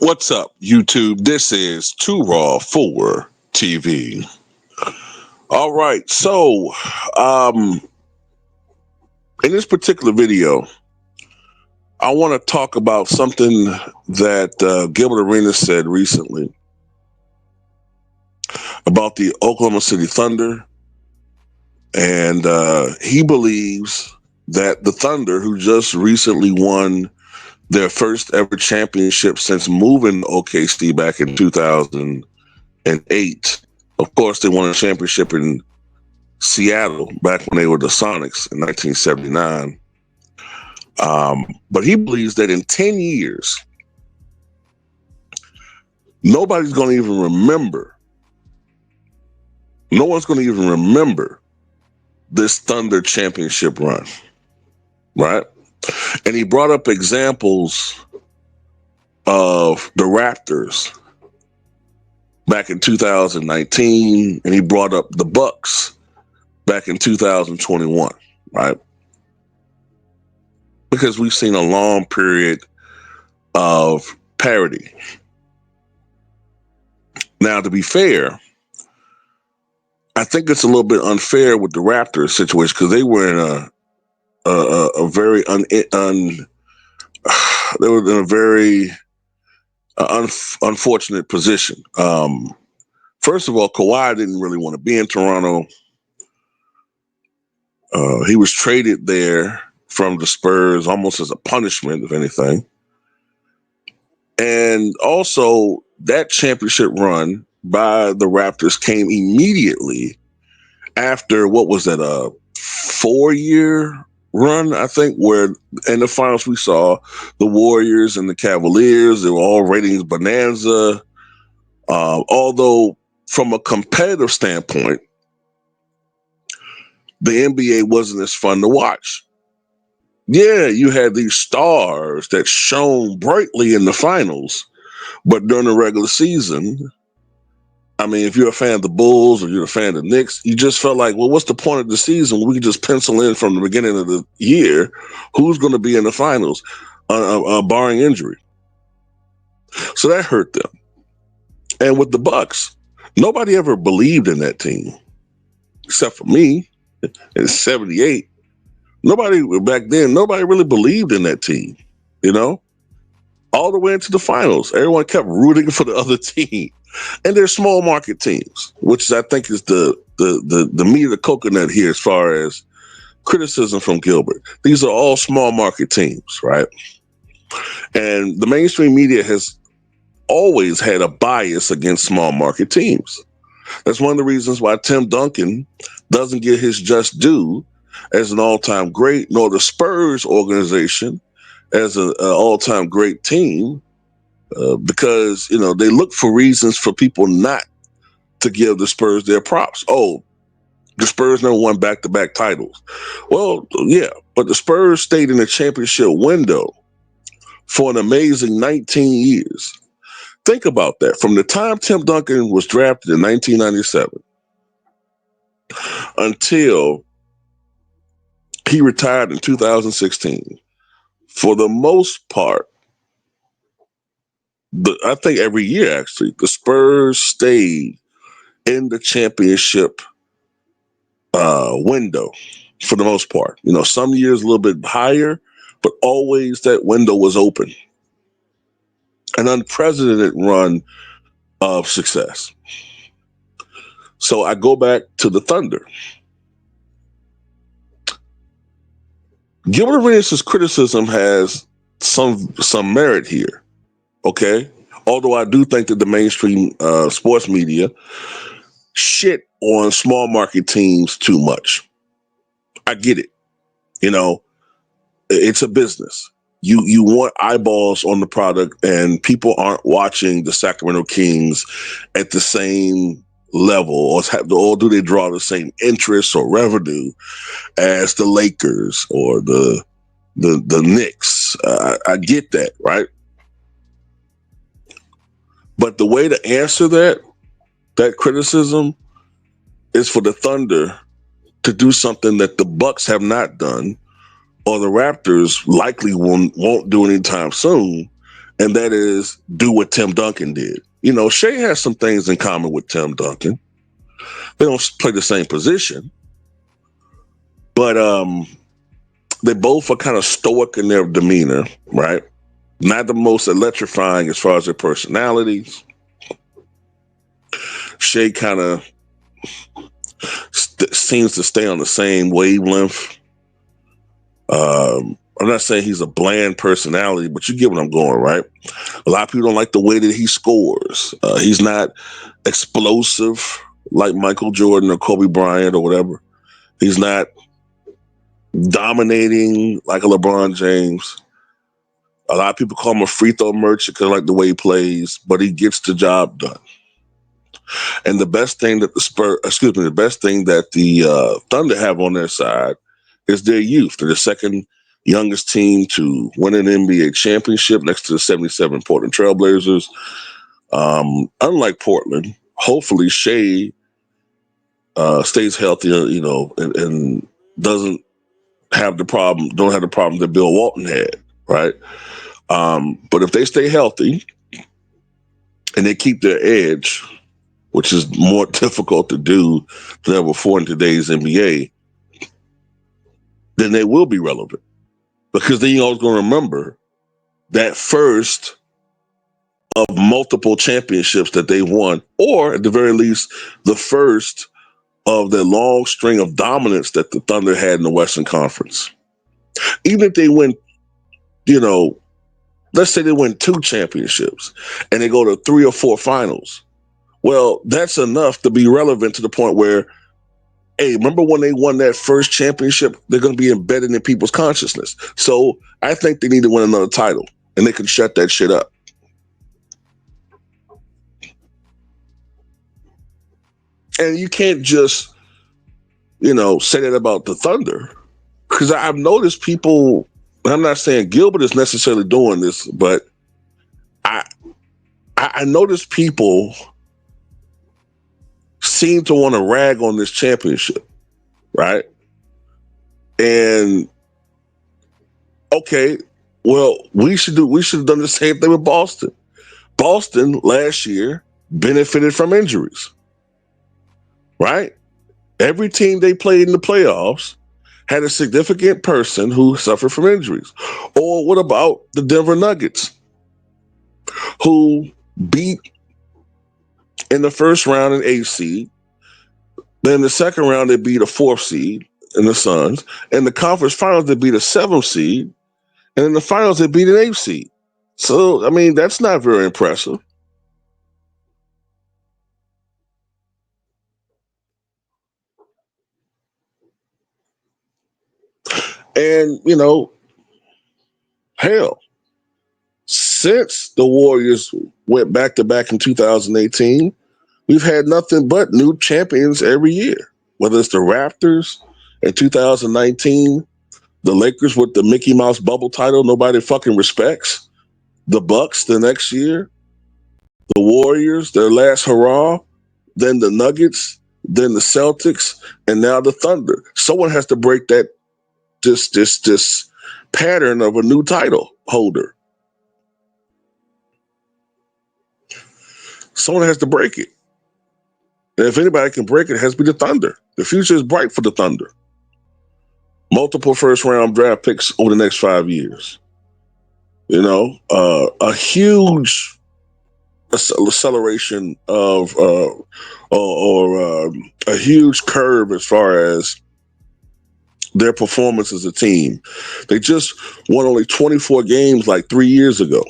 What's up, YouTube? This is Too Raw for TV. All right, so um, in this particular video, I want to talk about something that Gilbert Arenas said recently about the Oklahoma City Thunder, and he believes that the Thunder, who just recently won their first ever championship since moving to OKC back in 2008. Of course, they won a championship in Seattle back when they were the Sonics in 1979. But he believes that in 10 years, nobody's going to even remember. No one's going to even remember this Thunder championship run, right? And he brought up examples of the Raptors back in 2019, and he brought up the Bucks back in 2021, right? Because we've seen a long period of parity. Now, to be fair, I think it's a little bit unfair with the Raptors situation because they were in a very they were in a very unfortunate position. First of all, Kawhi didn't really want to be in Toronto. He was traded there from the Spurs almost as a punishment, if anything. And also, that championship run by the Raptors came immediately after, what was that, a 4-year run, I think, where in the finals we saw the Warriors and the Cavaliers. They were all ratings bonanza. Although, from a competitive standpoint, the NBA wasn't as fun to watch. Yeah, you had these stars that shone brightly in the finals, but during the regular season, I mean, if you're a fan of the Bulls or you're a fan of the Knicks, you just felt like, well, what's the point of the season? We can just pencil in from the beginning of the year who's going to be in the finals, barring injury. So that hurt them. And with the Bucks, nobody ever believed in that team, except for me in '78. Nobody back then, nobody really believed in that team, you know, all the way into the finals. Everyone kept rooting for the other team. And they're small market teams, which I think is the meat of the coconut here as far as criticism from Gilbert. These are all small market teams, right? And the mainstream media has always had a bias against small market teams. That's one of the reasons why Tim Duncan doesn't get his just due as an all-time great, nor the Spurs organization as an all-time great team, because, you know, they look for reasons for people not to give the Spurs their props. Oh, the Spurs never won back-to-back titles. Well, yeah, but the Spurs stayed in the championship window for an amazing 19 years. Think about that. From the time Tim Duncan was drafted in 1997 until he retired in 2016, for the most part, I think every year, actually, the Spurs stayed in the championship window for the most part. You know, some years a little bit higher, but always that window was open. An unprecedented run of success. So I go back to the Thunder. Gilbert Arenas' criticism has some merit here, okay? Although I do think that the mainstream sports media shit on small market teams too much. I get it. You know, it's a business. You want eyeballs on the product, and people aren't watching the Sacramento Kings at the same level, or do they draw the same interest or revenue as the Lakers or the Knicks? I get that, right? But the way to answer that criticism is for the Thunder to do something that the Bucks have not done, or the Raptors likely won't do anytime soon, and that is do what Tim Duncan did. You know, Shea has some things in common with Tim Duncan. They don't play the same position, but they both are kind of stoic in their demeanor, right? Not the most electrifying as far as their personalities. Shea kind of seems to stay on the same wavelength. I'm not saying he's a bland personality, but you get what I'm going, right? A lot of people don't like the way that he scores. He's not explosive like Michael Jordan or Kobe Bryant or whatever. He's not dominating like a LeBron James. A lot of people call him a free throw merchant because I like the way he plays, but he gets the job done. And the best thing that the best thing that the Thunder have on their side is their youth. They're the second youngest team to win an NBA championship next to the 77 Portland Trailblazers. Unlike Portland, hopefully Shea stays healthy, you know, and don't have the problem that Bill Walton had, right? But if they stay healthy and they keep their edge, which is more difficult to do than ever before in today's NBA, then they will be relevant. Because then you're always going to remember that first of multiple championships that they won, or at the very least, the first of the long string of dominance that the Thunder had in the Western Conference. Even if they win, you know, let's say they win 2 championships and they go to 3 or 4 finals. Well, that's enough to be relevant to the point where, hey, remember when they won that first championship? They're going to be embedded in people's consciousness. So I think they need to win another title, and they can shut that shit up. And you can't just, you know, say that about the Thunder, because I've noticed people. I'm not saying Gilbert is necessarily doing this, but I noticed people seem to want to rag on this championship, right? And okay, well, we should have done the same thing with Boston. Boston last year benefited from injuries, right? Every team they played in the playoffs had a significant person who suffered from injuries. Or what about the Denver Nuggets, who beat in the first round an 8th seed, then in the second round they beat a 4th seed in the Suns, in the conference finals they beat a 7th seed, and in the finals they beat an 8th seed. So, I mean, that's not very impressive. And, you know, hell, since the Warriors went back to back in 2018, we've had nothing but new champions every year, whether it's the Raptors in 2019, the Lakers with the Mickey Mouse bubble title nobody fucking respects, the Bucks the next year, the Warriors, their last hurrah, then the Nuggets, then the Celtics, and now the Thunder. Someone has to break that this pattern of a new title holder. Someone has to break it. And if anybody can break it, it has to be the Thunder. The future is bright for the Thunder. Multiple first-round draft picks over the next 5 years. You know, a huge acceleration of, or a huge curve as far as their performance as a team. They just won only 24 games like 3 years ago.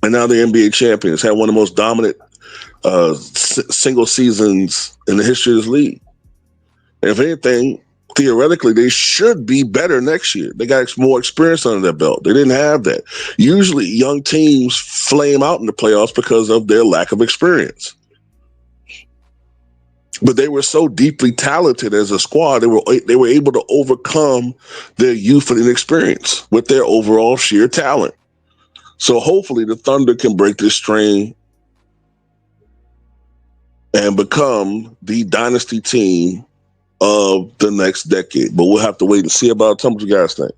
And now they're NBA champions, had one of the most dominant single seasons in the history of this league. And if anything, theoretically, they should be better next year. They got more experience under their belt. They didn't have that. Usually, young teams flame out in the playoffs because of their lack of experience. But they were so deeply talented as a squad, they were able to overcome their youth and inexperience with their overall sheer talent. So hopefully the Thunder can break this strain and become the dynasty team of the next decade. But we'll have to wait and see about it. Tell me what you guys think.